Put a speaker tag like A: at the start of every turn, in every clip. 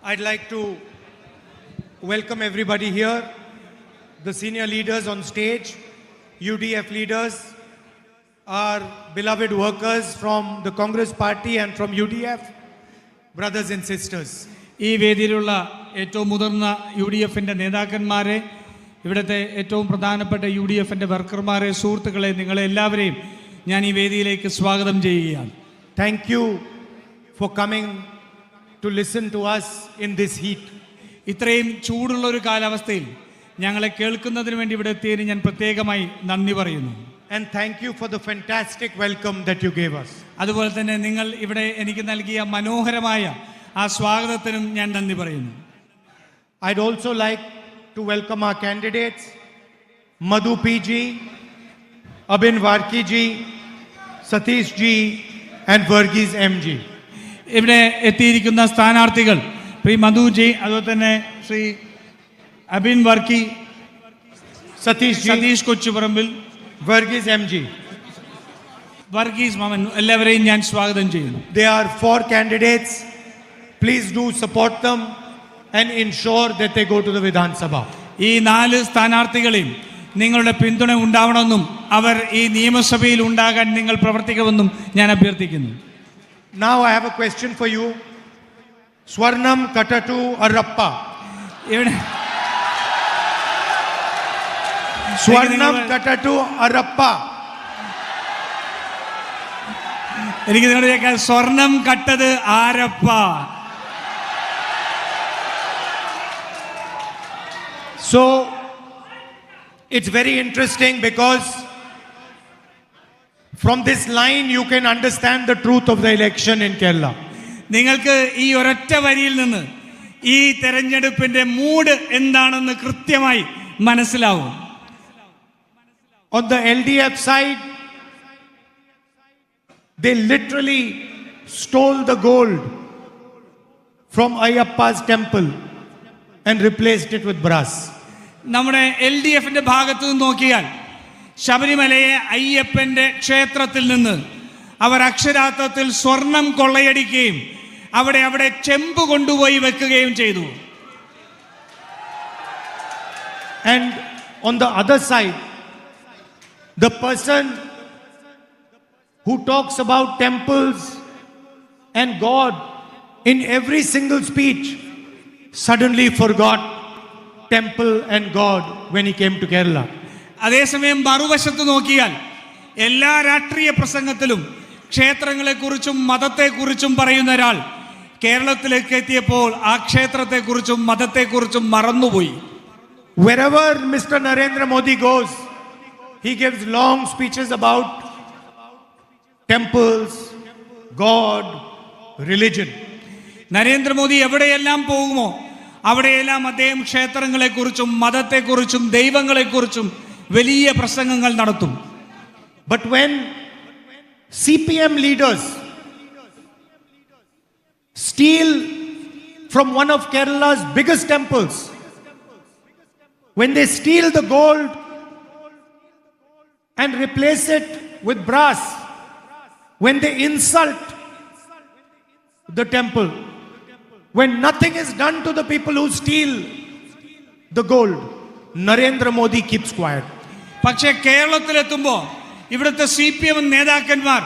A: I'd like to welcome everybody here, the senior leaders on stage, UDF leaders, our beloved workers from the Congress party and from UDF, brothers and sisters.
B: ഈ വേദിയിലുള്ള ഏറ്റവും മുതിർന്ന UDFന്റെ നേതാക്കന്മാരെ, ഇവിടുത്തെ ഏറ്റവും പ്രധാനപ്പെട്ട UDFന്റെ വർക്കർമാരെ, സുഹൃത്തുക്കളെ, നിങ്ങളെ എല്ലാവരെയും ഞാൻ ഈ വേദിയിലേക്ക് സ്വാഗതം ചെയ്യുകയാണ്.
A: Thank you for coming to listen to us in this heat.
B: ഇത്രയും ചൂടുള്ള ഒരു കാലാവസ്ഥയിൽ ഞങ്ങളെ കേൾക്കുന്നതിന് വേണ്ടി ഇവിടെ എത്തിയതിന് ഞാൻ പ്രത്യേകമായി നന്ദി പറയുന്നു.
A: And thank you for the fantastic welcome that you gave us.
B: അതുപോലെ തന്നെ നിങ്ങൾ ഇവിടെ എനിക്ക് നൽകിയ മനോഹരമായ ആ സ്വാഗതത്തിനും ഞാൻ നന്ദി പറയുന്നു.
A: I'd also like to welcome our candidates, Madhu PG, Abhin Varki ji, Satish ji and Varghese MG.
B: ഇവിടെ എത്തിയിരിക്കുന്ന സ്ഥാനാർത്ഥികൾ ശ്രീ മധുജി, അതുപോലെ തന്നെ ശ്രീ അബിൻ വർക്കി, സതീഷ് കൊച്ചുപറമ്പിൽ,
A: Varghese MG.
B: വർഗീസ് മാമൻ, എല്ലാവരെയും ഞാൻ സ്വാഗതം ചെയ്യുന്നു.
A: They are 4 candidates. Please do support them and ensure that they go to the Vidhan Sabha.
B: ഈ 4 സ്ഥാനാർത്ഥികളെയും നിങ്ങളുടെ പിന്തുണ ഉണ്ടാവണമെന്നും അവർ ഈ നിയമസഭയിൽ ഉണ്ടാകാൻ നിങ്ങൾ പ്രവർത്തിക്കണമെന്നും ഞാൻ അഭ്യർത്ഥിക്കുന്നു.
A: Now I have a question for you. Swarnam Katatu Arappa. Swarnam Katatu Arappa.
B: എനിക്ക് നിങ്ങളോട് ചോദിക്കാൻ, സ്വർണം കട്ടത് ആരപ്പ?
A: So it's very interesting because from this line you can understand the truth of the election in Kerala.
B: നിങ്ങൾക്ക് ഈ ഒരൊറ്റ വരിയിൽ നിന്ന് ഈ തെരഞ്ഞെടുപ്പിന്റെ മൂഡ് എന്താണെന്ന് കൃത്യമായി മനസ്സിലാവും.
A: On the LDF side, they literally stole the gold from Ayyappa's temple and replaced it with brass.
B: നമ്മുടെ LDFന്റെ ഭാഗത്തു നിന്ന് നോക്കിയാൽ ശബരിമലയെ അയ്യപ്പന്റെ ക്ഷേത്രത്തിൽ നിന്ന് അവർ അക്ഷരാർത്ഥത്തിൽ സ്വർണം കൊള്ളയടിക്കുകയും അവിടെ ചെമ്പ് കൊണ്ടുപോയി വെക്കുകയും ചെയ്തു.
A: And on the other side, the person who talks about temples and God in every single speech suddenly forgot temple and God when he came to Kerala.
B: അതേസമയം മറുവശത്ത് നോക്കിയാൽ എല്ലാ രാഷ്ട്രീയ പ്രസംഗത്തിലും ക്ഷേത്രങ്ങളെക്കുറിച്ചും മതത്തെക്കുറിച്ചും പറയുന്ന ഒരാൾ കേരളത്തിലേക്ക് എത്തിയപ്പോൾ ആ ക്ഷേത്രത്തെക്കുറിച്ചും മതത്തെക്കുറിച്ചും മറന്നുപോയി.
A: Wherever Mr. Narendra Modi goes, he gives long speeches about temples, God, religion.
B: Narendra Modi എവിടെയെല്ലാം പോകുമോ അവിടെയെല്ലാം അദ്ദേഹം ക്ഷേത്രങ്ങളെക്കുറിച്ചും മതത്തെക്കുറിച്ചും ദൈവങ്ങളെക്കുറിച്ചും വലിയ പ്രസംഗങ്ങൾ നടത്തും.
A: But when CPM leaders steal from one of Kerala's biggest temples, when they steal the gold and replace it with brass, when they insult the temple, when nothing is done to the people who steal the gold, Narendra Modi keeps quiet.
B: പക്ഷേ കേരളത്തിലെത്തുമ്പോൾ ഇവിടുത്തെ CPM നേതാക്കന്മാർ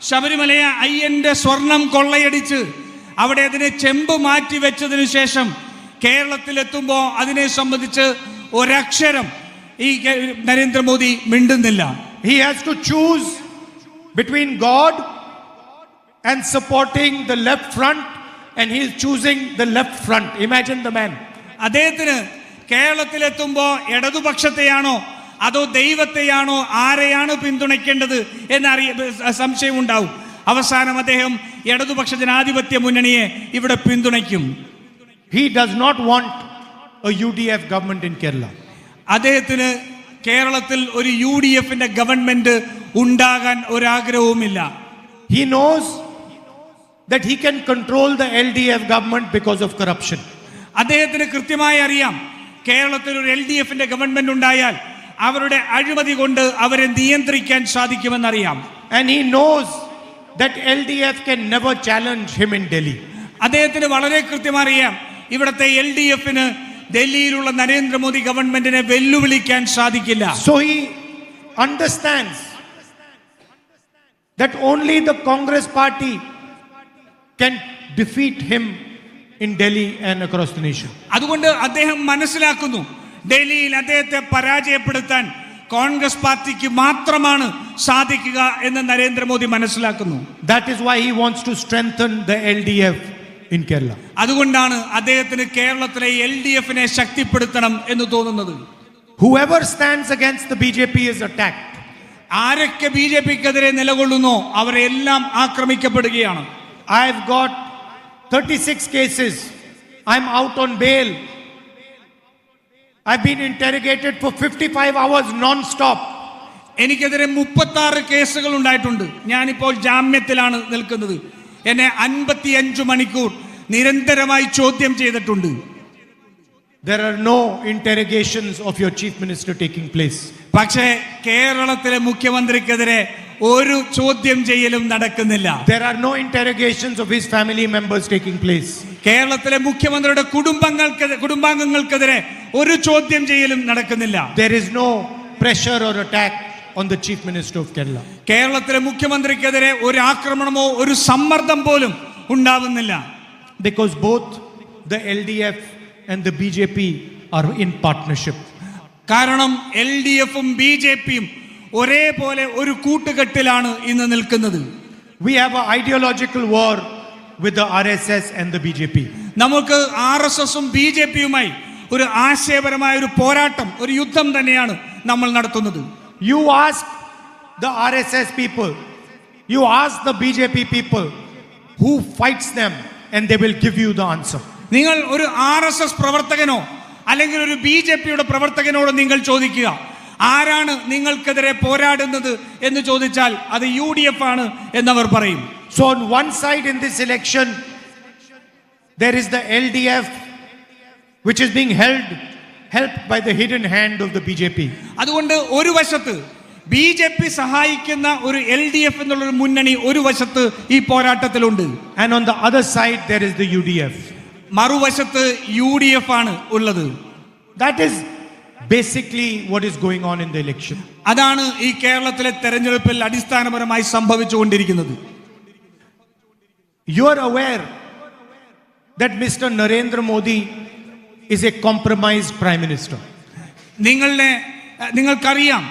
B: ശബരിമലയെ അയ്യന്റെ സ്വർണം കൊള്ളയടിച്ച് അവിടെ അതിനെ ചെമ്പ് മാറ്റി വെച്ചതിനു ശേഷം കേരളത്തിലെത്തുമ്പോൾ അതിനെ സംബന്ധിച്ച് ഒരക്ഷരം ഈ നരേന്ദ്രമോദി മിണ്ടുന്നില്ല.
A: He has to choose between God and supporting the left front, and he is choosing the left front. Imagine the man.
B: അദ്ദേഹത്തിന് കേരളത്തിലെത്തുമ്പോൾ ഇടതുപക്ഷത്തെയാണോ അതോ ദൈവത്തെയാണോ ആരെയാണ് പിന്തുണയ്ക്കേണ്ടത് എന്നറിയ സംശയം ഉണ്ടാവും. അവസാനം അദ്ദേഹം ഇടതുപക്ഷ ജനാധിപത്യ മുന്നണിയെ ഇവിടെ പിന്തുണയ്ക്കും.
A: He does not want a UDF government in Kerala.
B: അദ്ദേഹത്തിന് കേരളത്തിൽ ഒരു UDFന്റെ ഗവൺമെന്റ് ഉണ്ടാകാൻ ഒരാഗ്രഹവുമില്ല.
A: He knows that he can control the LDF government because of corruption.
B: അദ്ദേഹത്തിന് കൃത്യമായി അറിയാം, കേരളത്തിൽ ഒരു LDFന്റെ ഗവൺമെന്റ് ഉണ്ടായാൽ അവരുടെ അഴിമതി കൊണ്ട് അവരെ നിയന്ത്രിക്കാൻ സാധിക്കുമെന്നറിയാം.
A: And he knows that LDF can never challenge him in Delhi.
B: അദ്ദേഹത്തിന് വളരെ കൃത്യമായി അറിയാം, ഇവിടുത്തെ LDFന് ഡൽഹിയിലുള്ള നരേന്ദ്രമോദി ഗവൺമെന്റിനെ വെല്ലുവിളിക്കാൻ സാധിക്കില്ല.
A: So he understands that only the Congress party can defeat him in Delhi and across the nation.
B: അതുകൊണ്ട് അദ്ദേഹം മനസ്സിലാക്കുന്നു ഡൽഹിയിൽ അദ്ദേഹത്തെ പരാജയപ്പെടുത്താൻ കോൺഗ്രസ് പാർട്ടിക്ക് മാത്രമാണ് സാധിക്കുക എന്ന് നരേന്ദ്രമോദി മനസ്സിലാക്കുന്നു.
A: That is why he wants to strengthen the LDF in Kerala.
B: അതുകൊണ്ടാണ് അദ്ദേഹത്തിന് കേരളത്തിലെ LDFനെ ശക്തിപ്പെടുത്തണം എന്ന് തോന്നുന്നത്.
A: Whoever stands against the BJP is attacked.
B: ആരൊക്കെ BJPക്കെതിരെ നിലകൊള്ളുന്നോ അവരെല്ലാം ആക്രമിക്കപ്പെടുകയാണ്.
A: I've got 36 cases. I'm out on bail. I've been interrogated for 55 hours non-stop.
B: എനിക്കെതിരെ 36 കേസുകൾ ഉണ്ടായിട്ടുണ്ട്. ഞാനിപ്പോൾ ജാമ്യത്തിലാണ് നിൽക്കുന്നത്. എന്നെ 55 മണിക്കൂർ നിരന്തരമായി ചോദ്യം ചെയ്തിട്ടുണ്ട്.
A: There are no interrogations of your chief minister taking place.
B: പക്ഷേ കേരളത്തിലെ മുഖ്യമന്ത്രിക്കെതിരെ ഒരു ചോദ്യം ചെയ്യലും നടക്കുന്നില്ല.
A: There are no interrogations of his family members taking place.
B: കേരളത്തിലെ മുഖ്യമന്ത്രിയുടെ കുടുംബാംഗങ്ങൾക്കെതിരെ ഒരു ചോദ്യം ചെയ്യലും നടക്കുന്നില്ല.
A: There is no pressure or attack on the chief minister of Kerala.
B: കേരളത്തിലെ മുഖ്യമന്ത്രിക്കെതിരെ ഒരു ആക്രമണമോ ഒരു സമ്മർദ്ദം പോലും ഉണ്ടാവുന്നില്ല.
A: Because both the LDF and the BJP are in partnership.
B: കാരണം LDFും BJPയും ഒരേപോലെ ഒരു കൂട്ടുകെട്ടിലാണ് ഇന്ന് നിൽക്കുന്നത്.
A: We have an ideological war with the RSS and the BJP.
B: നമുക്ക് RSSും BJPയുമായി ഒരു ആശയപരമായ ഒരു പോരാട്ടം, ഒരു യുദ്ധം തന്നെയാണ് നമ്മൾ നടത്തുന്നത്.
A: You ask the RSS people, you ask the BJP people who fights them and they will give you the answer.
B: നിങ്ങൾ ഒരു RSS പ്രവർത്തകനോ അല്ലെങ്കിൽ ഒരു BJPയുടെ പ്രവർത്തകനോട് നിങ്ങൾ ചോദിക്കുക, ആരാണ് നിങ്ങൾക്കെതിരെ പോരാടുന്നത് എന്ന് ചോദിച്ചാൽ അത് UDF ആണ് എന്നവർ പറയും.
A: So on one side in this election there is the LDF which is being helped by the hidden hand of the BJP.
B: അതുകൊണ്ട് ഒരു വശത്ത് BJP സഹായിക്കുന്ന ഒരു LDF എന്നുള്ളൊരു മുന്നണി ഒരു വശത്ത് ഈ പോരാട്ടത്തിലുണ്ട്.
A: And on the other side there is the UDF.
B: മറുവശത്ത് UDF ആണ് ഉള്ളത്.
A: That is basically what is going on in the election.
B: അതാണ് ഈ കേരളത്തിലെ തെരഞ്ഞെടുപ്പിൽ അടിസ്ഥാനപരമായി സംഭവിച്ചുകൊണ്ടിരിക്കുന്നത്.
A: You are aware that Mr. Narendra Modi is a compromised prime minister.
B: നിങ്ങൾക്കറിയാം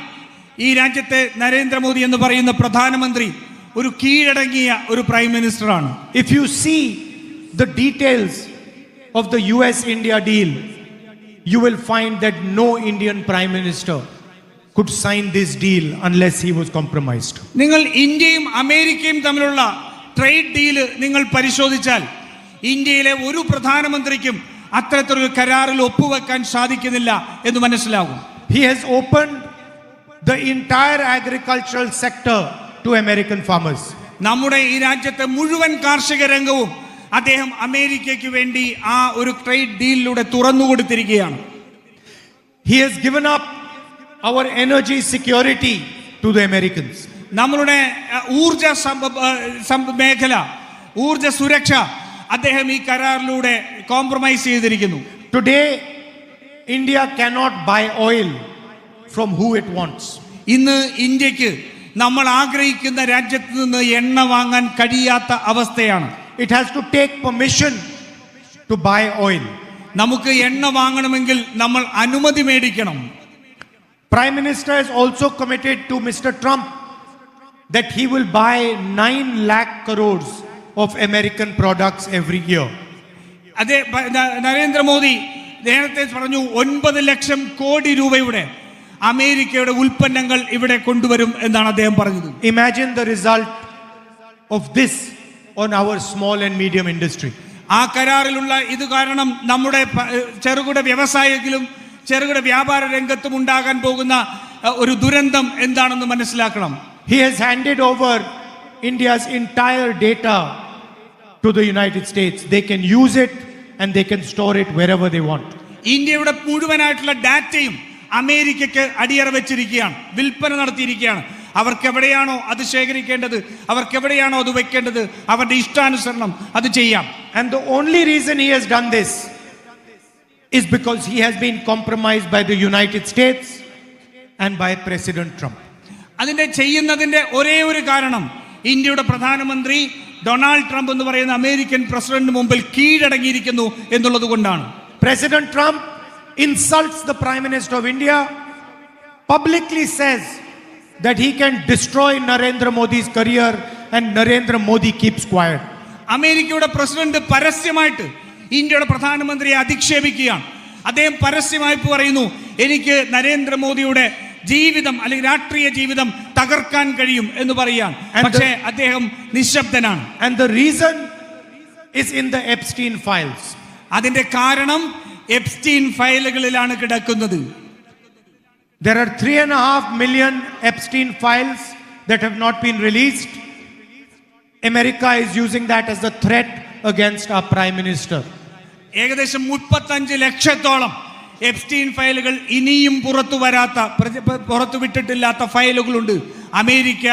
B: ഈ രാജ്യത്തെ നരേന്ദ്രമോദി എന്ന് പറയുന്ന പ്രധാനമന്ത്രി ഒരു കീഴടങ്ങിയ ഒരു prime മിനിസ്റ്ററാണ്.
A: If you see the details of the US-India deal, you will find that no Indian prime minister could sign this deal unless he was compromised.
B: നിങ്ങൾ ഇന്ത്യയും അമേരിക്കയും തമ്മിലുള്ള ട്രേഡ് ഡീല് നിങ്ങൾ പരിശോധിച്ചാൽ ഇന്ത്യയിലെ ഒരു പ്രധാനമന്ത്രിക്കും അത്തരത്തിലൊരു കരാറിൽ ഒപ്പുവെക്കാൻ സാധിക്കുന്നില്ല എന്ന് മനസ്സിലാകും.
A: He has opened the entire agricultural sector to American farmers.
B: നമ്മുടെ ഈ രാജ്യത്തെ മുഴുവൻ കാർഷിക രംഗവും അദ്ദേഹം അമേരിക്കയ്ക്ക് വേണ്ടി ആ ഒരു ട്രേഡ് ഡീലിലൂടെ തുറന്നു കൊടുത്തിരിക്കുകയാണ്.
A: He has given up our energy security to the Americans.
B: നമ്മളുടെ ഊർജ മേഖല, ഊർജ സുരക്ഷ അദ്ദേഹം ഈ കരാറിലൂടെ കോംപ്രമൈസ് ചെയ്തിരിക്കുന്നു.
A: Today India cannot buy oil from who it wants.
B: ഇന്ന് ഇന്ത്യക്ക് നമ്മൾ ആഗ്രഹിക്കുന്ന രാജ്യത്ത് നിന്ന് എണ്ണ വാങ്ങാൻ കഴിയാത്ത അവസ്ഥയാണ്.
A: It has to take permission to buy oil.
B: നമുക്ക് എണ്ണ വാങ്ങണമെങ്കിൽ നമ്മൾ അനുമതി മേടിക്കണം.
A: Prime Minister has also committed to Mr. Trump that he will buy 9 lakh crores of American products every year.
B: അതേ നരേന്ദ്രമോദി നേരത്തെ പറഞ്ഞു 9 ലക്ഷം കോടി രൂപയുടെ അമേരിക്കയുടെ ഉൽപ്പന്നങ്ങൾ ഇവിടെ കൊണ്ടുവരും എന്നാണ് അദ്ദേഹം പറഞ്ഞത്.
A: Imagine the result of this on our small and medium industry.
B: ആ കരാറിലുള്ള ഇത് കാരണം നമ്മുടെ ചെറുകിട വ്യവസായത്തിലും ചെറുകിട വ്യാപാര രംഗത്തും ഉണ്ടാകാൻ പോകുന്ന ഒരു ദുരന്തം എന്താണെന്ന് മനസ്സിലാക്കണം.
A: He has handed over India's entire data to the United States. They can use it and they can store it wherever they want.
B: ഇന്ത്യയുടെ മുഴുവനായിട്ടുള്ള ഡാറ്റയും അമേരിക്കയ്ക്ക് അടിയറ വെച്ചിരിക്കുകയാണ്, വിൽപ്പന നടത്തിയിരിക്കുകയാണ്. അവർക്ക് എവിടെയാണോ അത് ശേഖരിക്കേണ്ടത്, അവർക്ക് എവിടെയാണോ അത് വെക്കേണ്ടത്, അവരുടെ ഇഷ്ടാനുസരണം അത് ചെയ്യാം.
A: And the only reason he has done this is because he has been compromised by the United States and by President Trump.
B: അതിന്റെ ചെയ്യുന്നതിന്റെ ഒരേ ഒരു കാരണം ഇന്ത്യയുടെ പ്രധാനമന്ത്രി ഡൊണാൾഡ് ട്രംപ് എന്ന് പറയുന്ന അമേരിക്കൻ പ്രസിഡന്റിന് മുമ്പിൽ കീഴടങ്ങിയിരിക്കുന്നു എന്നുള്ളത് കൊണ്ടാണ്.
A: President Trump insults the Prime Minister of India, publicly says that he can destroy Narendra Modi's career and Narendra Modi keeps quiet.
B: അമേരിക്കയുടെ പ്രസിഡന്റ് പരസ്യമായിട്ട് ഇന്ത്യയുടെ പ്രധാനമന്ത്രിയെ അധിക്ഷേപിക്കുകയാണ്. അദ്ദേഹം പരസ്യമായി പറയുന്നു, എനിക്ക് നരേന്ദ്രമോദിയുടെ ജീവിതം അല്ലെങ്കിൽ രാഷ്ട്രീയ ജീവിതം തകർക്കാൻ കഴിയും എന്ന് പറയാൻ. പക്ഷേ അദ്ദേഹം നിശബ്ദനാണ്.
A: And the reason is in the Epstein files.
B: അതിന്റെ കാരണം എപ്സ്റ്റീൻ ഫയലുകളിലാണ് കിടക്കുന്നത്.
A: There are 3.5 million Epstein files that have not been released. America is using that as a threat against our Prime Minister.
B: ഏകദേശം 35 ലക്ഷത്തോളം എപ്സ്റ്റീൻ ഫയലുകൾ ഇനിയും പുറത്തു വിട്ടിട്ടില്ലാത്ത ഫയലുകളുണ്ട്. America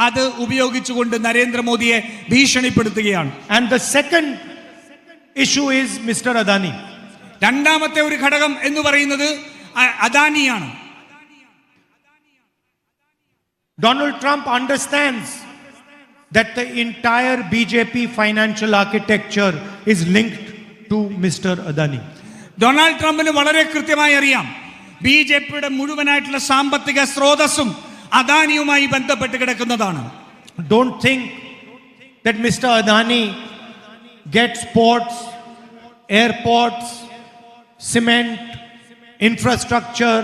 B: അത് ഉപയോഗിച്ചുകൊണ്ട് നരേന്ദ്രമോദിയെ ഭീഷണിപ്പെടുത്തുകയാണ്.
A: And the second issue is Mr. Adani.
B: രണ്ടാമത്തെ ഒരു ഘടകം എന്ന് പറയുന്നത് അദാനിയാണ്.
A: Donald Trump understands that the entire BJP financial architecture is linked to Mr. Adani.
B: Donald ട്രംപിന് വളരെ കൃത്യമായി അറിയാം ബിജെപിയുടെ മുഴുവനായിട്ടുള്ള സാമ്പത്തിക സ്രോതസ്സും അദാനിയുമായി ബന്ധപ്പെട്ട് കിടക്കുന്നതാണ്.
A: Don't think that Mr. Adani gets ports, airports, cement, infrastructure,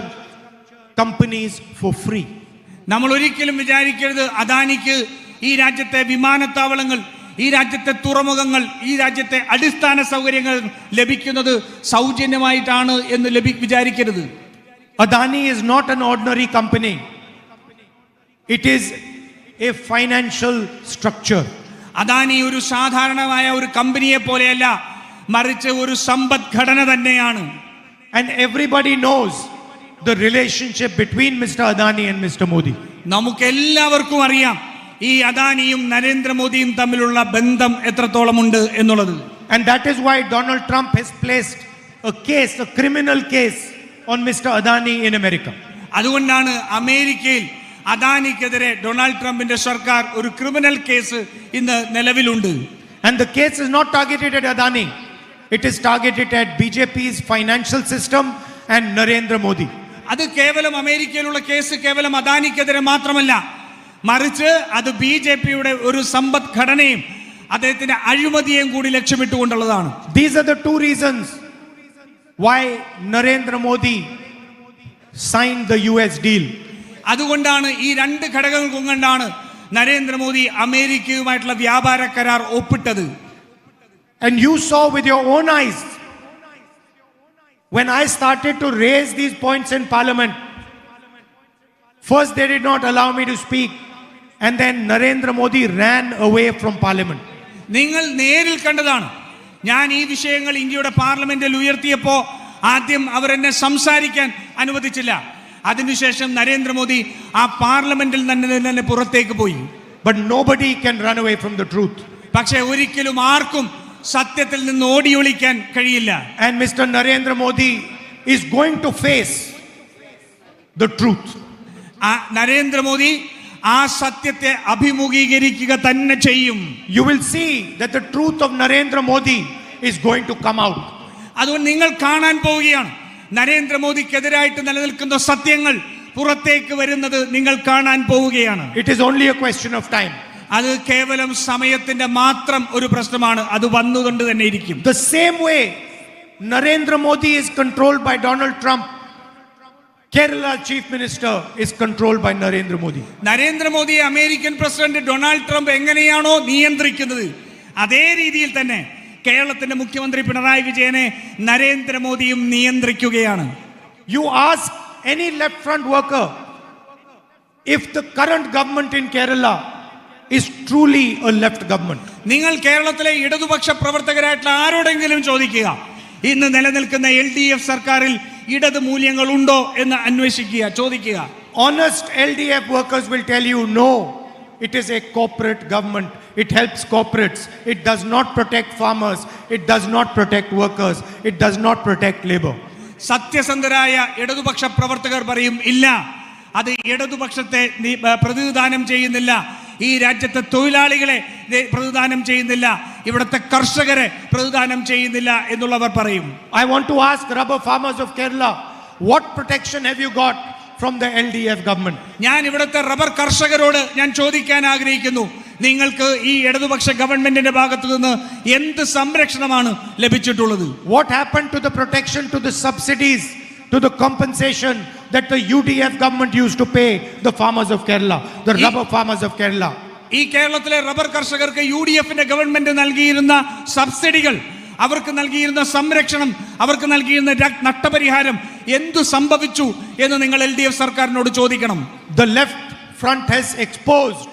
A: companies for free.
B: നമ്മൾ ഒരിക്കലും വിചാരിക്കരുത് അദാനിക്ക് ഈ രാജ്യത്തെ വിമാനത്താവളങ്ങൾ, ഈ രാജ്യത്തെ തുറമുഖങ്ങൾ, ഈ രാജ്യത്തെ അടിസ്ഥാന സൗകര്യങ്ങൾ ലഭിക്കുന്നത് സൗജന്യമായിട്ടാണ് എന്ന് വിചാരിക്കരുത്.
A: Adani is not an ordinary company. It is a financial structure.
B: Adani ഒരു സാധാരണമായ ഒരു കമ്പനിയെ പോലെയല്ല, മറിച്ച് ഒരു സമ്പദ്ഘടന തന്നെയാണ്.
A: And everybody knows the relationship between Mr. Adani and Mr. Modi.
B: നമുക്കെല്ലാവർക്കും അറിയാം ഈ അദാനിയും നരേന്ദ്രമോദിയും തമ്മിലുള്ള ബന്ധം എത്രത്തോളമുണ്ട് എന്നുള്ളത്.
A: And that is why Donald Trump has placed a criminal case on Mr. Adani in America.
B: അതുകൊണ്ടാണ് അമേരിക്കയിൽ അദാനിക്കെതിരെ ഡൊണാൾഡ് ട്രംപിന്റെ സർക്കാർ ഒരു ക്രിമിനൽ കേസ് ഇന്ന് നിലവിലുണ്ട്.
A: And the case is not targeted at Adani. It is targeted at BJP's financial system and Narendra Modi.
B: അത് കേവലം അമേരിക്കയിലുള്ള കേസ് കേവലം അദാനിക്കെതിരെ മാത്രമല്ല, മറിച്ച് അത് BJPയുടെ ഒരു സമ്പദ്ഘടനയും അദ്ദേഹത്തിന്റെ അഴിമതിയെയും കൂടി ലക്ഷ്യമിട്ടുകൊണ്ടുള്ളതാണ്.
A: These are the two reasons why Narendra Modi signed the US deal.
B: അതുകൊണ്ടാണ് ഈ രണ്ട് ഘടകങ്ങൾ കൊണ്ടാണ് നരേന്ദ്രമോദി അമേരിക്കയുമായിട്ടുള്ള വ്യാപാര കരാർ ഒപ്പിട്ടത്.
A: And you saw with your own eyes when I started to raise these points in Parliament. First they did not allow me to speak, and then Narendra Modi ran away from Parliament.
B: നിങ്ങൾ നേരിൽ കണ്ടതാണ്. ഞാൻ ഈ വിഷയങ്ങൾ ഇന്ത്യയുടെ പാർലമെന്റിൽ ഉയർത്തിയപ്പോൾ ആദ്യം അവർ എന്നെ സംസാരിക്കാൻ അനുവദിച്ചില്ല. അതിനുശേഷം നരേന്ദ്രമോദി ആ പാർലമെന്റിൽ തന്നെ പുറത്തേക്ക് പോയി.
A: But nobody can run away from the truth.
B: പക്ഷേ ഒരിക്കലും ആർക്കും സത്യത്തിൽ നിന്ന് ഓടിയൊളിക്കാൻ കഴിയില്ല.
A: And Mr. Narendra Modi is going to face the truth.
B: Narendra Modi ആ സത്യത്തെ അഭിമുഖീകരിക്കുക തന്നെ ചെയ്യും.
A: You will see that the truth of Narendra Modi is going to come out.
B: അതുകൊണ്ട് നിങ്ങൾ കാണാൻ പോവുകയാണ് നരേന്ദ്രമോദിക്കെതിരായിട്ട് നിലനിൽക്കുന്ന സത്യങ്ങൾ പുറത്തേക്ക് വരുന്നത് നിങ്ങൾ കാണാൻ പോവുകയാണ്.
A: It is only a question of time.
B: അത് കേവലം സമയത്തിന്റെ മാത്രം ഒരു പ്രശ്നമാണ്. അത് വന്നുകൊണ്ട് തന്നെ ഇരിക്കും.
A: The same way Narendra Modi is controlled by Donald Trump, Kerala Chief Minister is controlled by Narendra Modi.
B: നരേന്ദ്രമോദിയെ അമേരിക്കൻ പ്രസിഡന്റ് ഡൊണാൾഡ് ട്രംപ് എങ്ങനെയാണോ നിയന്ത്രിക്കുന്നത് അതേ രീതിയിൽ തന്നെ കേരളത്തിന്റെ മുഖ്യമന്ത്രി പിണറായി വിജയനെ നരേന്ദ്രമോദിയും നിയന്ത്രിക്കുകയാണ്.
A: You ask any left front worker if the current government in Kerala is truly a left government.
B: നിങ്ങൾ കേരളത്തിലെ ഇടതുപക്ഷ പ്രവർത്തകരായിട്ടുള്ള ആരോടെങ്കിലും ചോദിക്കുക, ഇന്ന് നിലനിൽക്കുന്ന LDF സർക്കാരിൽ ഇടത് മൂല്യങ്ങൾ ഉണ്ടോ എന്ന് ചോദിക്കുക.
A: Honest LDF workers will tell you no. It is a corporate government. It helps corporates. It does not protect farmers. It does not protect workers. It does not protect labor.
B: സത്യസന്ധരായ ഇടതുപക്ഷ പ്രവർത്തകർ പറയും ഇല്ല, അത് ഇടതുപക്ഷത്തെ പ്രതിനിധാനം ചെയ്യുന്നില്ല, ഈ രാജ്യത്തെ തൊഴിലാളികളെ പ്രതിനിധാനം ചെയ്യുന്നില്ല, ഇവിടുത്തെ കർഷകരെ പ്രതിനിധാനം ചെയ്യുന്നില്ല എന്നുള്ളവർ പറയും.
A: I want to ask rubber farmers of Kerala, what protection have you got from the LDF government?
B: ഞാൻ ഇവിടുത്തെ റബ്ബർ കർഷകരോട് ഞാൻ ചോദിക്കാൻ ആഗ്രഹിക്കുന്നു, നിങ്ങൾക്ക് ഈ ഇടതുപക്ഷ ഗവൺമെന്റിന്റെ ഭാഗത്തു നിന്ന് എന്ത് സംരക്ഷണമാണ് ലഭിച്ചിട്ടുള്ളത്?
A: What happened to the protection, to the subsidies, to the compensation that the UDF government used to pay the farmers of Kerala, the rubber farmers of Kerala?
B: ഈ കേരളത്തിലെ റബ്ബർ കർഷകർക്ക് UDFന്റെ ഗവൺമെന്റ് നൽകിയിരുന്ന സബ്സിഡികൾ, അവർക്ക് നൽകിയിരുന്ന സംരക്ഷണം, അവർക്ക് നൽകിയിരുന്ന നഷ്ടപരിഹാരം എന്തു സംഭവിച്ചു എന്ന് നിങ്ങൾ LDF സർക്കാരിനോട് ചോദിക്കണം.
A: The left front has exposed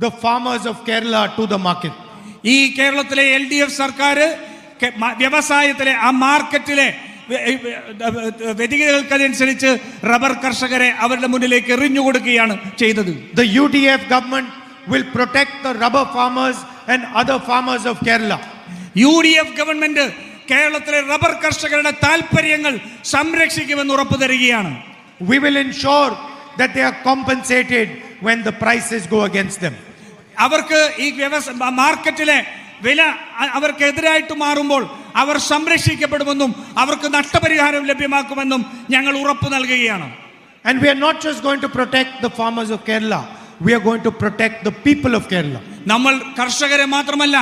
A: the farmers of Kerala to the market.
B: ഈ കേരളത്തിലെ LDF സർക്കാർ വ്യവസായത്തിലെ ആ മാർക്കറ്റിലെ വ്യതികൾക്കനുസരിച്ച് റബ്ബർ കർഷകരെ അവരുടെ മുന്നിലേക്ക് എറിഞ്ഞു കൊടുക്കുകയാണ് ചെയ്തത്.
A: The UDF government will protect the rubber farmers and other farmers of Kerala.
B: UDF government കേരളത്തിലെ റബ്ബർ കർഷകരുടെ താൽപര്യങ്ങൾ സംരക്ഷിക്കുമെന്ന് ഉറപ്പു തരികയാണ്.
A: We will ensure that they are compensated when the prices go against them.
B: അവർക്ക് ഈ മാർക്കറ്റിലെ വില അവർക്കെതിരായിട്ട് മാറുമ്പോൾ അവർ സംരക്ഷിക്കപ്പെടുമെന്നും അവർക്ക് നഷ്ടപരിഹാരം ലഭ്യമാക്കുമെന്നും ഞങ്ങൾ ഉറപ്പു നൽകുകയാണ്.
A: And we are not just going to protect the farmers of Kerala, we are going to protect the people of Kerala.
B: നമ്മൾ കർഷകരെ മാത്രമല്ല,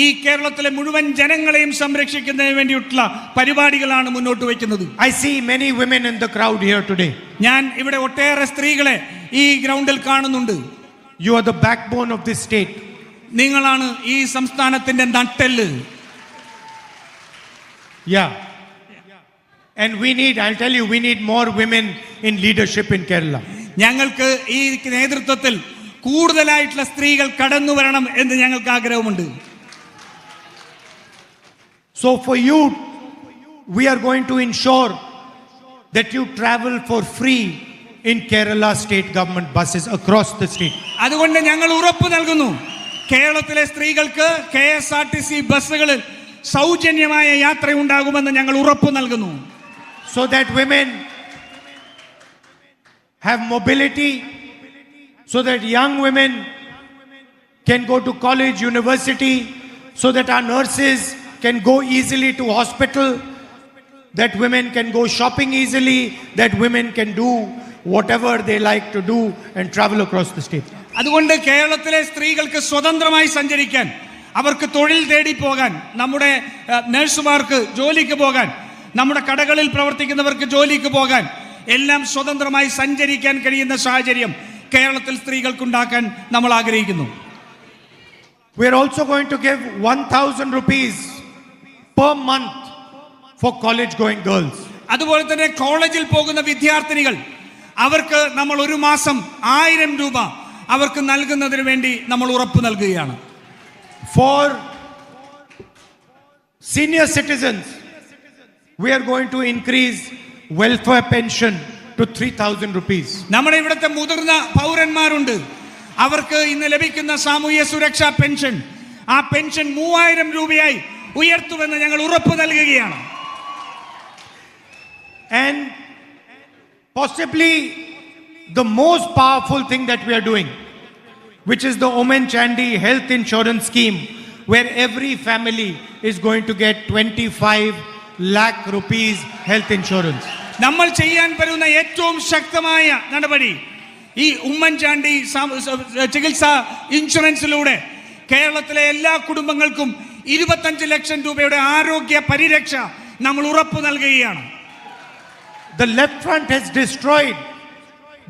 B: ഈ കേരളത്തിലെ മുഴുവൻ ജനങ്ങളെയും സംരക്ഷിക്കുന്നതിന് വേണ്ടിയിട്ടുള്ള പരിപാടികളാണ് മുന്നോട്ട് വയ്ക്കുന്നത്.
A: I see many women in the crowd here today.
B: ഞാൻ ഇവിടെ ഒട്ടേറെ സ്ത്രീകളെ ഈ ഗ്രൗണ്ടിൽ കാണുന്നുണ്ട്.
A: You are the backbone of this state.
B: നിങ്ങളാണ് ഈ സംസ്ഥാനത്തിന്റെ നട്ടെല്ല്.
A: Yeah. And I'll tell you, we need more women in leadership in Kerala.
B: ഞങ്ങൾക്ക് ഈ നേതൃത്വത്തിൽ കൂടുതലായിട്ടുള്ള സ്ത്രീകൾ കടന്നു വരണം എന്ന് ഞങ്ങൾക്ക് ആഗ്രഹമുണ്ട്.
A: So for you, we are going to ensure that you travel for free in Kerala state government buses across the state.
B: അതുകൊണ്ട് ഞങ്ങൾ ഉറപ്പ് നൽകുന്നു, കേരളത്തിലെ സ്ത്രീകൾക്ക് KSRTC ബസ്സുകളിൽ സൗജന്യമായ യാത്ര ഉണ്ടാകുമെന്ന് ഞങ്ങൾ ഉറപ്പ് നൽകുന്നു.
A: So that women have mobility, so that young women can go to college, university, so that our nurses can go easily to hospital, that women can go shopping easily, that women can do whatever they like to do and travel across the state.
B: അതുകൊണ്ട് കേരളത്തിലെ സ്ത്രീകൾക്ക് സ്വതന്ത്രമായി സഞ്ചരിക്കാൻ, അവർക്ക് തൊഴിൽ തേടി പോകാൻ, നമ്മുടെ നഴ്സുമാർക്ക് ജോലിക്ക് പോകാൻ, നമ്മുടെ കടകളിൽ പ്രവർത്തിക്കുന്നവർക്ക് ജോലിക്ക് പോകാൻ, എല്ലാം സ്വതന്ത്രമായി സഞ്ചരിക്കാൻ കഴിയുന്ന സാഹചര്യം കേരളത്തിൽ സ്ത്രീകൾക്കുണ്ടാക്കാൻ നമ്മൾ ആഗ്രഹിക്കുന്നു.
A: We are also going to give 1,000 rupees per month for college going girls.
B: അതുപോലെ തന്നെ കോളേജിൽ പോകുന്ന വിദ്യാർത്ഥിനികൾ, അവർക്ക് നമ്മൾ ഒരു മാസം 1000 രൂപ അവർക്ക് നൽകുന്നതിന് വേണ്ടി നമ്മൾ ഉറപ്പ് നൽകുകയാണ്.
A: For senior citizens, we are going to increase welfare pension to 3,000 rupees.
B: നമ്മുടെ ഇവിടുത്തെ മുതിർന്ന പൗരന്മാരുണ്ട്, അവർക്ക് ഇന്ന് ലഭിക്കുന്ന സാമൂഹ്യ സുരക്ഷാ പെൻഷൻ, ആ പെൻഷൻ 3000 രൂപയായി ഉയർത്തുമെന്ന് ഞങ്ങൾ ഉറപ്പ് നൽകുകയാണ്.
A: And possibly the most powerful thing that we are doing, which is the Omen Chandy health insurance scheme, where every family is going to get 25 lakh rupees health insurance.
B: നമ്മൾ ചെയ്യാൻ പറ്റുന്ന ഏറ്റവും ശക്തമായ നടപടി ഈ ഉമ്മൻചാണ്ടി ചികിത്സാ ഇൻഷുറൻസിലൂടെ കേരളത്തിലെ എല്ലാ കുടുംബങ്ങൾക്കും 25 ലക്ഷം രൂപയുടെ ആരോഗ്യ പരിരക്ഷ നമ്മൾ ഉറപ്പു നൽകുകയാണ്.
A: The left front has destroyed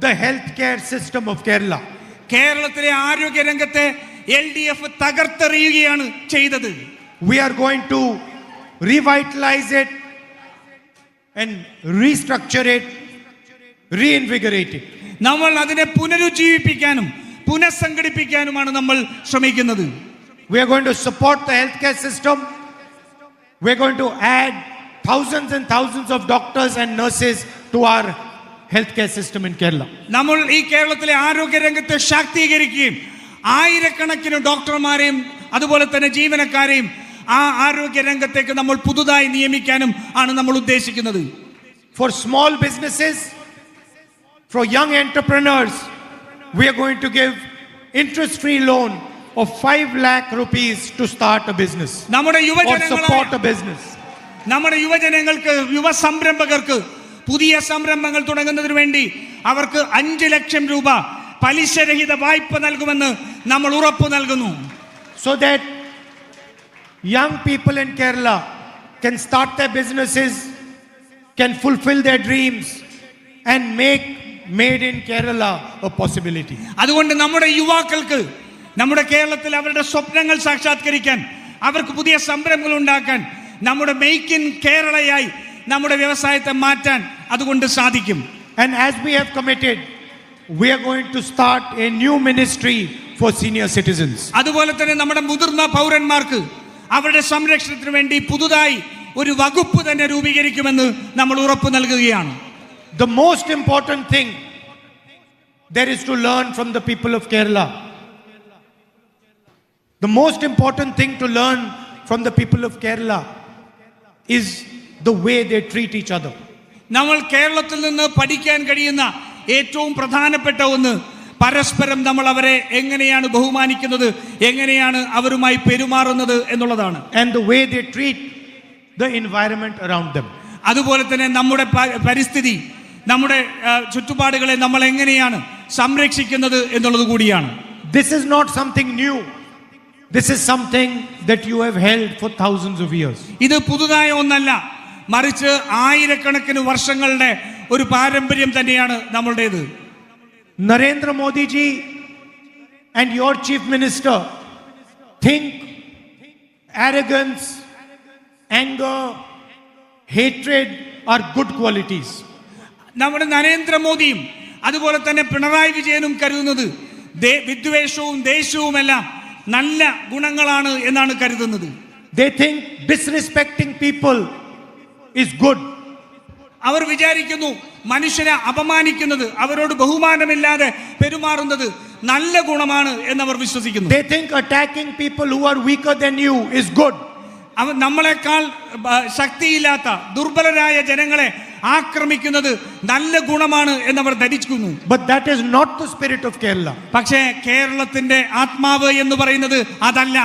A: the healthcare system of Kerala.
B: കേരളത്തിലെ ആരോഗ്യ രംഗത്തെ LDF തകർത്തെറിയുകയാണ് ചെയ്തത്.
A: We are going to revitalize it and restructure it, reinvigorate it.
B: നമ്മൾ അതിനെ പുനരുജ്ജീവിപ്പിക്കാനും പുനഃസംഘടിപ്പിക്കാനുമാണ് നമ്മൾ ശ്രമിക്കുന്നത്.
A: We are going to support the healthcare system. We are going to add thousands and thousands of doctors and nurses to our healthcare system in Kerala.
B: നമ്മൾ ഈ കേരളത്തിലെ ആരോഗ്യ രംഗത്തെ ശാക്തീകരിക്കുകയും ആയിരക്കണക്കിന് ഡോക്ടർമാരെയും അതുപോലെ തന്നെ ജീവനക്കാരെയും ആ ആരോഗ്യ രംഗത്തേക്ക് നമ്മൾ പുതുതായി നിയമിക്കാനും ആണ് നമ്മൾ ഉദ്ദേശിക്കുന്നത്.
A: For small businesses, for young entrepreneurs, we are going to give interest-free loan of 5 lakh rupees to start a business
B: നമ്മുടെ
A: or support a business.
B: നമ്മുടെ യുവജനങ്ങൾക്ക്, യുവ സംരംഭകർക്ക് പുതിയ സംരംഭങ്ങൾ തുടങ്ങുന്നതിന് വേണ്ടി അവർക്ക് 5 ലക്ഷം രൂപ പലിശരഹിത വായ്പ നൽകുമെന്ന് നമ്മൾ ഉറപ്പു നൽകുന്നു.
A: So that young people in Kerala can start their businesses, can fulfill their dreams and make made in Kerala a possibility.
B: അതുകൊണ്ട് നമ്മുടെ യുവാക്കൾക്ക് നമ്മുടെ കേരളത്തിൽ അവരുടെ സ്വപ്നങ്ങൾ സാക്ഷാത്കരിക്കാൻ, അവർക്ക് പുതിയ സംരംഭങ്ങൾ ഉണ്ടാക്കാൻ, നമ്മുടെ മെയ്ക്ക് ഇൻ കേരളയായി നമ്മുടെ വ്യവസായത്തെ മാറ്റാൻ അതുകൊണ്ട് സാധിക്കും.
A: And as we have committed, we are going to start a new ministry for senior citizens.
B: അതുപോലെ തന്നെ നമ്മുടെ മുതിർന്ന പൗരന്മാർക്ക് അവരുടെ സംരക്ഷണത്തിന് വേണ്ടി പുതുതായി ഒരു വകുപ്പ് തന്നെ രൂപീകരിക്കുമെന്ന് നമ്മൾ ഉറപ്പു നൽകുകയാണ്.
A: The most important thing there is to learn from the people of Kerala. The most important thing to learn from the people of Kerala is the way they treat each other.
B: നമ്മൾ കേരളത്തിൽ നിന്ന് പഠിക്കാൻ കഴിയുന്ന ഏറ്റവും പ്രധാനപ്പെട്ട ഒന്ന്, പരസ്പരം നമ്മൾ അവരെ എങ്ങനെയാണ് ബഹുമാനിക്കുന്നത്, എങ്ങനെയാണ് അവരുമായി പെരുമാറുന്നത് എന്നുള്ളതാണ്.
A: And the way they treat the environment around them.
B: അതുപോലെ തന്നെ നമ്മുടെ പരിസ്ഥിതി, നമ്മുടെ ചുറ്റുപാടുകളെ നമ്മൾ എങ്ങനെയാണ് സംരക്ഷിക്കുന്നത് എന്നുള്ളത് കൂടിയാണ്.
A: This is not something new. This is something that you have held for thousands of years.
B: ഇത് പുതുതായ ഒന്നല്ല, മറിച്ച് ആയിരക്കണക്കിന് വർഷങ്ങളുടെ ഒരു പാരമ്പര്യം തന്നെയാണ് നമ്മളുടേത്.
A: Narendra Modi ji and your chief minister think arrogance, anger, hatred are good qualities.
B: നമ്മുടെ നരേന്ദ്രമോദിയും അതുപോലെ തന്നെ പിണറായി വിജയനും കരുതുന്നത് വിദ്വേഷവും ദേഷ്യവുമെല്ലാം നല്ല ഗുണങ്ങളാണ് എന്നാണ് കരുതുന്നത്.
A: They think disrespecting people is good.
B: അവർ വിചാരിക്കുന്നു മനുഷ്യരെ അപമാനിക്കുന്നത്, അവരോട് ബഹുമാനമില്ലാതെ പെരുമാറുന്നത് നല്ല ഗുണമാണ് എന്നവർ വിശ്വസിക്കുന്നു.
A: They think attacking people who are weaker than you is good.
B: നമ്മളെക്കാൾ ശക്തിയില്ലാത്ത ദുർബലരായ ജനങ്ങളെ ആക്രമിക്കുന്നത് നല്ല ഗുണമാണ് എന്നവർ ധരിക്കുന്നു.
A: But that is not the spirit of Kerala.
B: പക്ഷേ കേരളത്തിന്റെ ആത്മാവ് എന്ന് പറയുന്നത് അതല്ല.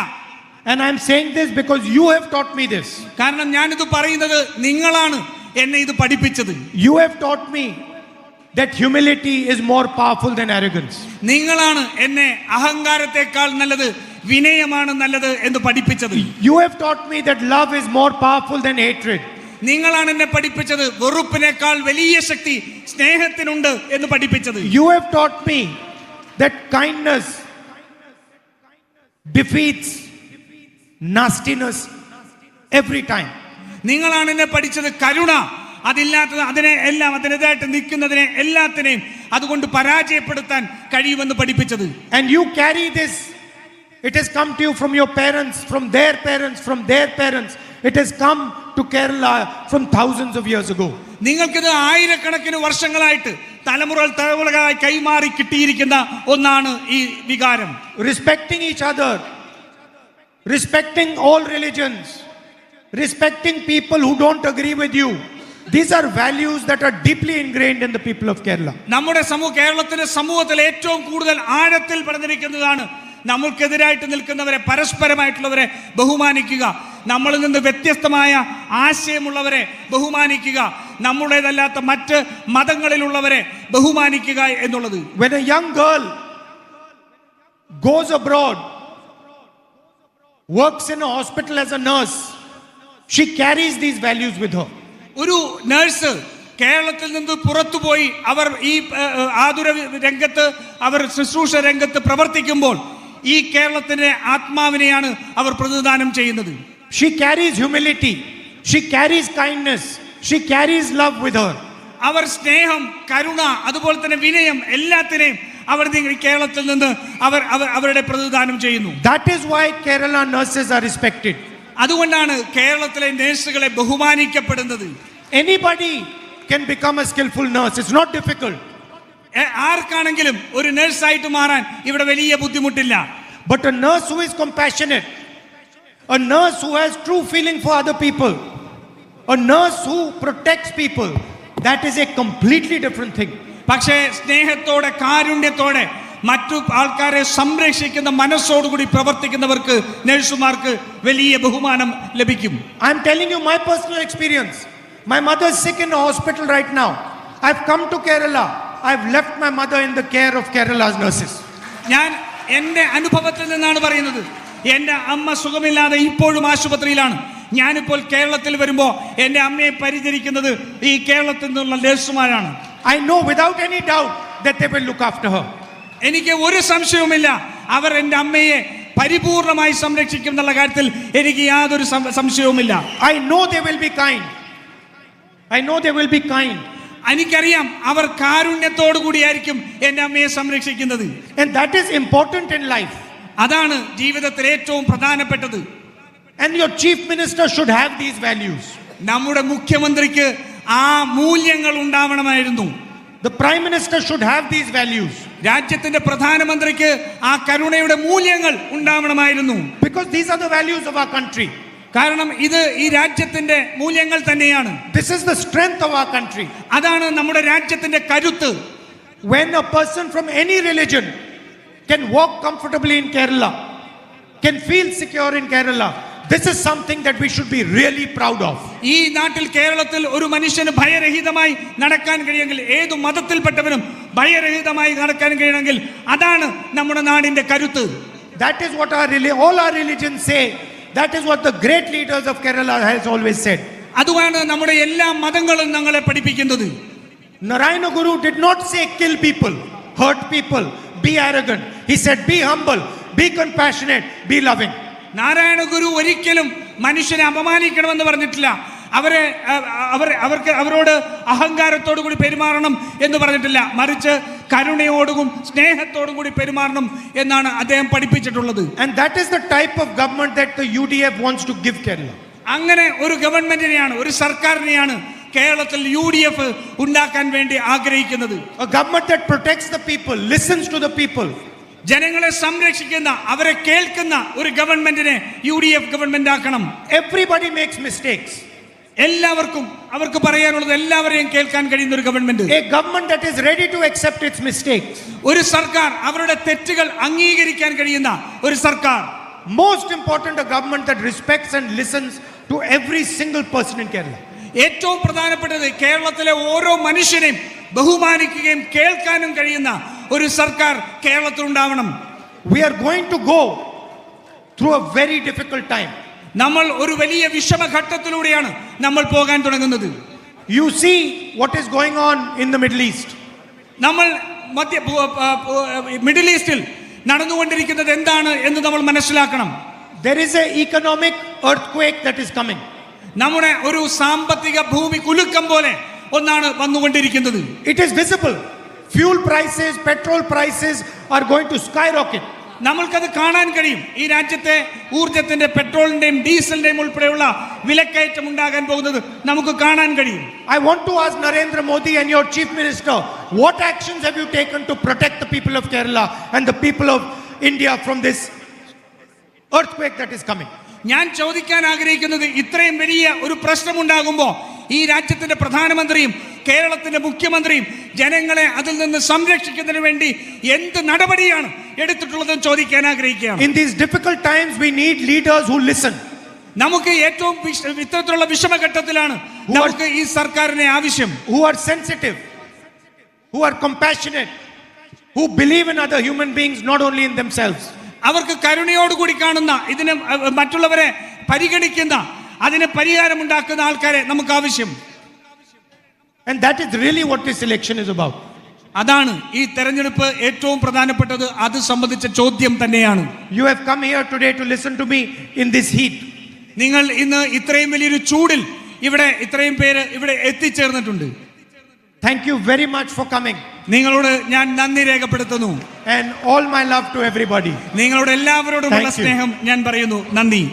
A: And I am saying this because you have taught me this.
B: കാരണം ഞാനിത് പറയുന്നത് നിങ്ങളാണ് എന്നെ ഇത് പഠിപ്പിച്ചത്.
A: You have taught me that humility is more powerful than arrogance.
B: നിങ്ങളാണ് എന്നെ അഹങ്കാരത്തെക്കാൾ നല്ലത് വിനയമാണ് നല്ലത് എന്ന് പഠിപ്പിച്ചത്.
A: You have taught me that love is more powerful than hatred.
B: നിങ്ങളാണ് എന്നെ പഠിപ്പിച്ചത് വെറുപ്പിനേക്കാൾ വലിയ ശക്തി സ്നേഹത്തിനുണ്ട് എന്ന് പഠിപ്പിച്ചത്.
A: You have taught me that kindness defeats nastiness every time.
B: നിങ്ങളാണ് എന്നെ പഠിച്ചത് കരുണ അതില്ലാത്തത് അതിനെതിരായിട്ട് നിൽക്കുന്നതിനെ എല്ലാത്തിനെയും അതുകൊണ്ട് പരാജയപ്പെടുത്താൻ കഴിയുമെന്ന് പഠിപ്പിച്ചത്.
A: And you carry this. It has come to you from your parents, from their parents, from their parents. It has come to Kerala from thousands of years ago.
B: നിങ്ങൾക്കിത് ആയിരക്കണക്കിന് വർഷങ്ങളായിട്ട് തലമുറകളായി കൈമാറി കിട്ടിയിരിക്കുന്ന ഒന്നാണ് ഈ വികാരം.
A: Respecting each other, respecting all religions, respecting people who don't agree with you. These are values that are deeply ingrained in the people of Kerala.
B: നമ്മുടെ കേരളത്തിലെ സമൂഹത്തിൽ ഏറ്റവും കൂടുതൽ ആഴത്തിൽ പടർന്നിരിക്കുന്നതാണ് നമ്മൾക്കെതിരായിട്ട് നിൽക്കുന്നവരെ, പരസ്പരമായിട്ടുള്ളവരെ ബഹുമാനിക്കുക, നമ്മളിൽ നിന്ന് വ്യത്യസ്തമായ ആശയമുള്ളവരെ ബഹുമാനിക്കുക, നമ്മുടേതല്ലാത്ത മറ്റ് മതങ്ങളിലുള്ളവരെ ബഹുമാനിക്കുക എന്നുള്ളത്.
A: When a young girl goes abroad, works in a hospital as a nurse, she carries these values with her.
B: ഒരു നഴ്സ് കേരളത്തിൽ നിന്ന് പുറത്തുപോയി അവർ ഈ ആതുര രംഗത്ത്, അവർ ശുശ്രൂഷ രംഗത്ത് പ്രവർത്തിക്കുമ്പോൾ ഈ കേരളത്തിന്റെ ആത്മാവിനെയാണ് അവർ പ്രതിദാനം ചെയ്യുന്നത്.
A: She carries humility, she carries kindness, she carries love with her.
B: അവർ സ്നേഹം, കരുണ, അതുപോലെ തന്നെ വിനയം എല്ലാത്തിനെയും അവർ കേരളത്തിൽ നിന്ന് അവരുടെ പ്രതിദാനം ചെയ്യുന്നു.
A: That is why Kerala nurses are respected.
B: അതുകൊണ്ടാണ് കേരളത്തിലെ നഴ്സുകളെ ബഹുമാനിക്കപ്പെടുന്നത്.
A: Anybody can become a skillful nurse. It's not difficult.
B: ആർക്കാണെങ്കിലും ഒരു നഴ്സായിട്ട് മാറാൻ ഇവിടെ വലിയ ബുദ്ധിമുട്ടില്ല.
A: But a nurse who is compassionate, a nurse who has true feeling for other people, a nurse who protects people, that is a completely different thing.
B: പക്ഷേ സ്നേഹത്തോടെ കാരുണ്യത്തോടെ മറ്റു ആൾക്കാരെ സംരക്ഷിക്കുന്ന മനസ്സോടുകൂടി പ്രവർത്തിക്കുന്നവർക്ക് നഴ്സുമാർക്ക് വലിയ ബഹുമാനം ലഭിക്കും.
A: I'm telling you my personal experience. My mother is sick in a hospital right now. I've come to Kerala. I've left my mother in the care of Kerala's nurses.
B: ഞാൻ എൻ്റെ അനുഭവത്തിൽ നിന്നാണ് പറയുന്നത്. എൻ്റെ അമ്മ സുഖമില്ലാതെ ഇപ്പോഴും ആശുപത്രിയിലാണ്. ഞാനിപ്പോൾ കേരളത്തിൽ വരുമ്പോൾ എൻ്റെ അമ്മയെ പരിചരിക്കുന്നത് ഈ കേരളത്തിൽ നിന്നുള്ള നഴ്സുമാരാണ്.
A: I know without any doubt that they will look after her.
B: എനിക്ക് ഒരു സംശയവുമില്ല, അവർ എൻ്റെ അമ്മയെ പരിപൂർണമായി സംരക്ഷിക്കും എന്നുള്ള കാര്യത്തിൽ എനിക്ക് യാതൊരു സംശയവുമില്ല.
A: I know they will be kind. I know they will be kind.
B: എനിക്കറിയാം അവർ കാരുണ്യത്തോടു കൂടിയായിരിക്കും എൻ്റെ അമ്മയെ സംരക്ഷിക്കുന്നത്.
A: And that is important in life.
B: അതാണ് ജീവിതത്തിൽ ഏറ്റവും പ്രധാനപ്പെട്ടത്.
A: And your chief minister should have these values.
B: നമ്മുടെ മുഖ്യമന്ത്രിക്ക് ആ മൂല്യങ്ങൾ ഉണ്ടാവണമായിരുന്നു.
A: The prime minister should have these values.
B: രാജ്യത്തിന്റെ പ്രധാനമന്ത്രിക്ക് ആ കരുണയുടെ മൂല്യങ്ങൾ ഉണ്ടാവണമായിരുന്നു.
A: Because these are the values of our country.
B: കാരണം ഇത് ഈ രാജ്യത്തിന്റെ മൂല്യങ്ങൾ തന്നെയാണ്.
A: This is the strength of our country.
B: അതാണ് നമ്മുടെ രാജ്യത്തിന്റെ കരുത്ത്.
A: When a person from any religion can walk comfortably in Kerala, can feel secure in Kerala, this is something that we should be really proud of.
B: ഈ നാട്ടിൽ കേരളത്തിൽ ഒരു മനുഷ്യന് ഭയരഹിതമായി നടക്കാൻ കഴിയുമെങ്കിൽ, ഏതു മതത്തിൽപ്പെട്ടവനും ഭയരഹിതമായി നടക്കാൻ കഴിയണമെങ്കിൽ അതാണ് നമ്മുടെ നാടിന്റെ കരുത്ത്.
A: That is what all our religions say. That is what the great leaders of Kerala has always said.
B: അതുമാണ് നമ്മുടെ എല്ലാ മതങ്ങളും ഞങ്ങളെ പഠിപ്പിക്കുന്നത്.
A: Narayana Guru did not say kill people, hurt people, be arrogant. He said be humble, be compassionate, be loving.
B: Narayana Guru ഒരിക്കലും മനുഷ്യനെ അപമാനിക്കണമെന്ന് പറഞ്ഞിട്ടില്ല. അവരോട് അഹങ്കാരത്തോടു കൂടി പെരുമാറണം എന്ന് പറഞ്ഞിട്ടില്ല. മറിച്ച് കരുണയോടും സ്നേഹത്തോടും കൂടി പെരുമാറണം എന്നാണ് അദ്ദേഹം പഠിപ്പിച്ചിട്ടുള്ളത്.
A: And that is the type of government that the UDF wants to give Kerala.
B: അങ്ങനെ ഒരു ഗവൺമെന്റിനെയാണ്, ഒരു സർക്കാരിനെയാണ് കേരളത്തിൽ UDF ഉണ്ടാക്കാൻ വേണ്ടി ആഗ്രഹിക്കുന്നത്.
A: A government that protects the people, listens to the people.
B: ജനങ്ങളെ സംരക്ഷിക്കുന്ന, അവരെ കേൾക്കുന്ന ഒരു ഗവൺമെന്റിനെ UDF ഗവൺമെന്റ് ആക്കണം.
A: Everybody makes mistakes.
B: എല്ലാവർക്കും അവർക്ക് പറയാനുള്ളത് എല്ലാവരെയും കേൾക്കാൻ കഴിയുന്ന ഒരു government.
A: A government that is ready to accept its mistakes.
B: ഒരു സർക്കാർ അവരുടെ തെറ്റുകൾ അംഗീകരിക്കാൻ കഴിയുന്ന ഒരു സർക്കാർ.
A: Most important, a government that respects and listens to every single person in Kerala.
B: ഏറ്റവും പ്രധാനപ്പെട്ടത് കേരളത്തിലെ ഓരോ മനുഷ്യനെയും ബഹുമാനിക്കുകയും കേൾക്കാനും കഴിയുന്ന ഒരു സർക്കാർ കേരളത്തിൽ ഉണ്ടാവണം.
A: We are going to go through a very difficult time.
B: നമ്മൾ ഒരു വലിയ വിഷമഘട്ടത്തിലൂടെയാണ് നമ്മൾ പോകാൻ തുടങ്ങുന്നത്.
A: You see what is going on in the Middle East.
B: നമ്മൾ മിഡിൽ ഈസ്റ്റിൽ നടന്നുകൊണ്ടിരിക്കുന്നത് എന്താണ് എന്ന് നമ്മൾ മനസ്സിലാക്കണം.
A: There is an economic earthquake that is coming.
B: നമ്മുടെ ഒരു സാമ്പത്തിക ഭൂമി കുലുക്കം പോലെ ഒന്നാണ് വന്നുകൊണ്ടിരിക്കുന്നത്.
A: It is visible. Fuel prices, petrol prices are going to skyrocket.
B: നമ്മൾക്കത് കാണാൻ കഴിയും. ഈ രാജ്യത്തെ ഊർജത്തിന്റെ, പെട്രോളിന്റെയും ഡീസലിന്റെയും ഉൾപ്പെടെയുള്ള വിലക്കയറ്റം ഉണ്ടാകാൻ പോകുന്നത് നമുക്ക് കാണാൻ കഴിയും.
A: I want to ask Narendra Modi and your chief minister, what actions have you taken to protect the people of Kerala and the people of India from this earthquake that is coming?
B: ഞാൻ ചോദിക്കാൻ ആഗ്രഹിക്കുന്നത്, ഇത്രയും വലിയ ഒരു പ്രശ്നമുണ്ടാകുമ്പോൾ ഈ രാജ്യത്തിന്റെ പ്രധാനമന്ത്രിയും കേരളത്തിന്റെ മുഖ്യമന്ത്രിയും ജനങ്ങളെ അതിൽ നിന്ന് സംരക്ഷിക്കുന്നതിന് വേണ്ടി എന്ത് നടപടിയാണ് എടുത്തിട്ടുള്ളതെന്ന് ചോദിക്കാൻ ആഗ്രഹിക്കുകയാണ്.
A: In these difficult times we need leaders who listen.
B: നമുക്ക് ഏറ്റവും ഇത്തരത്തിലുള്ള വിഷമഘട്ടത്തിലാണ് നമുക്ക് ഈ സർക്കാരിനെ ആവശ്യം.
A: Who are sensitive, who are compassionate, who believe in other human beings, not only in themselves.
B: അവർക്ക് കരുണയോടുകൂടി കാണുന്ന, ഇതിനെ മറ്റുള്ളവരെ പരിഗണിക്കുന്ന, അതിന് പരിഹാരമുണ്ടാക്കുന്ന ആൾക്കാരെ നമുക്ക് ആവശ്യം.
A: And that is really what this election is about.
B: അതാണ് ഈ തെരഞ്ഞെടുപ്പ് ഏറ്റവും പ്രധാനപ്പെട്ടത്. അത് സംബന്ധിച്ച ചോദ്യം തന്നെയാണ്.
A: You have come here today to listen to me in this heat.
B: നിങ്ങൾ ഇന്ന് ഇത്രയും വലിയൊരു ചൂടിൽ ഇവിടെ ഇത്രയും പേര് ഇവിടെ എത്തിച്ചേർന്നിട്ടുണ്ട്.
A: Thank you very much for coming.
B: നിങ്ങളോട് ഞാൻ നന്ദി രേഖപ്പെടുത്തുന്നു.
A: And all my love to everybody.
B: നിങ്ങളോട് എല്ലാവരോടുമുള്ള സ്നേഹം ഞാൻ പറയുന്നു. നന്ദി.